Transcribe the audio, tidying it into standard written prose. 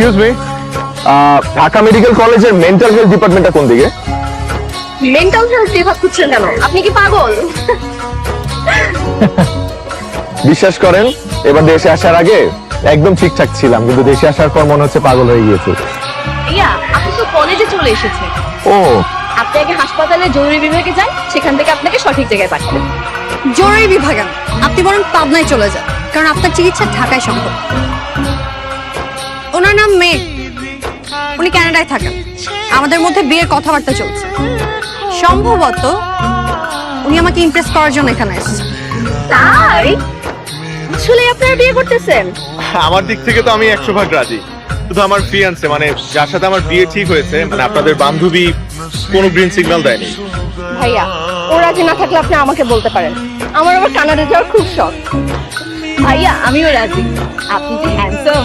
Excuse me, Dhaka medical কলেজের mental health ডিপার্টমেন্টটা কোন দিকে? মেন্টাল হেলথ বিভাগ খুঁজছেন কেন? আপনি কি পাগল? বিশ্বাস করেন, এবার দেশে আসার আগে একদম ঠিকঠাক ছিলাম, কিন্তু দেশে আসার পর মনে হচ্ছে পাগল হয়ে গিয়েছে। ইয়া, আপনি তো কলেজে চলে এসেছেন। ও, আপনি আগে হাসপাতালে জরুরি বিভাগে যান, সেখান থেকে আপনাকে সঠিক জায়গায় পাঠাবে। জরুরি বিভাগে না, আপনি বরং পাবনায় চলে যান, কারণ আপনার চিকিৎসা ঢাকায় সম্ভব। ওনার নাম মেঘ, উনি কানাডায় থাকেন। আমাদের মধ্যে বিয়ের কথাবার্তা চলছে। সম্ভবত উনি আমাকে ইমপ্রেস করার জন্য এখানে এসেছেন। তাই আসলে আপনারা বিয়ে করতেছেন? আমার দিক থেকে তো আমি 100% রাজি, শুধু আমার ফিয়ান্সে মানে যার সাথে আমার বিয়ে ঠিক হয়েছে, মানে আপনাদের বান্ধবী কোনো গ্রিন সিগন্যাল দেয়নি। ভাইয়া, ও রাজি না থাকলে আপনি আমাকে বলতে পারেন, আমার আবার কানাডা যাওয়ার খুব শখ। ভাইয়া, আমিও রাজি। আপনি যে হ্যান্ডসাম।